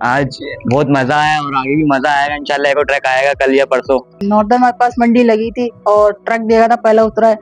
आज बहुत मजा आया और आगे भी मजा आएगा इंशाल्लाह। एक ट्रक आएगा कल या परसों। नॉर्दर्न बाईपास मंडी लगी थी और ट्रक देखा था, पहला उतरा है।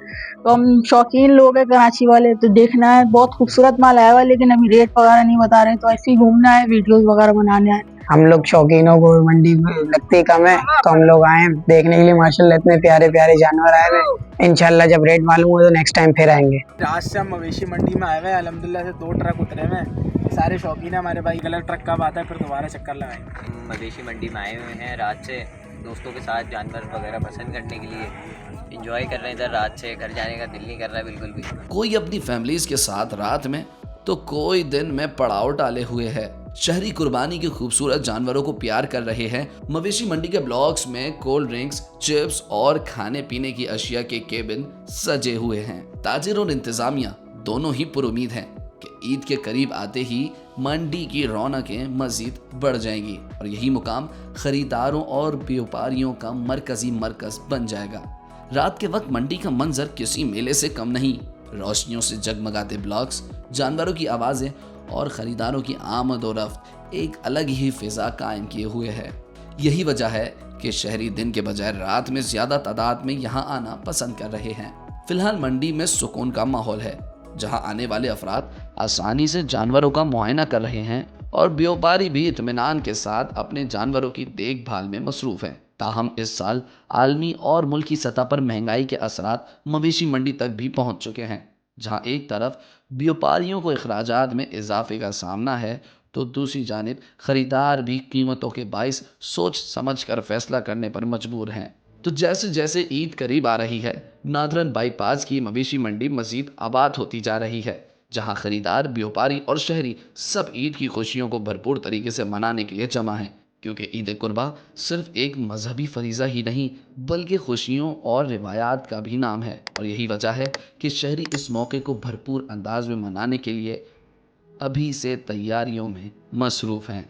तो हम शौकीन लोग हैं कराची वाले, तो देखना है। बहुत खूबसूरत माल आया हुआ है, लेकिन अभी रेट वगैरह नहीं बता रहे, तो ऐसे ही घूमना है, वीडियोस वगैरह बनाने आए। हम लोग शौकीनों को मंडी लगती कम है, तो हम लोग आए देखने के लिए। माशाल्लाह इतने प्यारे प्यारे जानवर आए हुए। इंशाल्लाह जब रेट मालूम हो तो नेक्स्ट टाइम फिर आएंगे। आज से हम मवेशी मंडी में आए हुए हैं, अल्हम्दुलिल्लाह से 2 ट्रक उतरे हुए हैं। सारे शौकीन है हमारे भाई। अगला ट्रक कब आता है फिर दोबारा चक्कर लगाएंगे। मवेशी मंडी में आए हुए हैं रात से, दोस्तों के साथ जानवर वगैरह पसंद करने के लिए एंजॉय कर रहे हैं। इधर रात से घर जाने का दिल नहीं कर रहा बिल्कुल भी। कोई अपनी फैमिलीज के साथ रात में तो कोई दिन में पड़ाव डाले हुए है। शहरी कुर्बानी के खूबसूरत जानवरों को प्यार कर रहे हैं। मवेशी मंडी के ब्लॉक्स में कोल्ड ड्रिंक्स, चिप्स और खाने पीने की अशिया के केबिन सजे हुए हैं। ताजिर और इंतजामिया दोनों ही पुरुमीद हैं कि ईद के करीब आते ही मंडी की रौनकें मजीद बढ़ जाएंगी और यही मुकाम खरीदारों और व्यापारियों का मरकजी मरकज बन जाएगा। रात के वक्त मंडी का मंजर किसी मेले से कम नहीं। रोशनियों से जगमगाते ब्लॉक्स, जानवरों की आवाज़ें और ख़रीदारों की आमद और रफ्त एक अलग ही फिज़ा कायम किए हुए है। यही वजह है कि शहरी दिन के बजाय रात में ज़्यादा तादाद में यहाँ आना पसंद कर रहे हैं। फिलहाल मंडी में सुकून का माहौल है, जहाँ आने वाले अफराद आसानी से जानवरों का मुआयना कर रहे हैं और व्यापारी भी इत्मीनान के साथ अपने जानवरों की देखभाल में मसरूफ़ हैं। ताहम इस साल आलमी और मुल्की सतह पर महंगाई के असरात मवेशी मंडी तक भी पहुँच चुके हैं। जहाँ एक तरफ व्यापारियों को अखराजात में इजाफे का सामना है, तो दूसरी जानिब ख़रीदार भी कीमतों के बाइस सोच समझ कर फैसला करने पर मजबूर हैं। तो जैसे जैसे ईद करीब आ रही है, नादरन बाईपास की मवेशी मंडी मज़ीद आबाद होती जा रही है, जहाँ ख़रीदार, व्यापारी और शहरी सब ईद की खुशियों को भरपूर तरीके से मनाने के लिए जमा हैं। क्योंकि ईद कुर्बा सिर्फ एक मजहबी फरीज़ा ही नहीं, बल्कि खुशियों और रिवायात का भी नाम है। और यही वजह है कि शहरी इस मौके को भरपूर अंदाज में मनाने के लिए अभी से तैयारियों में मसरूफ़ हैं।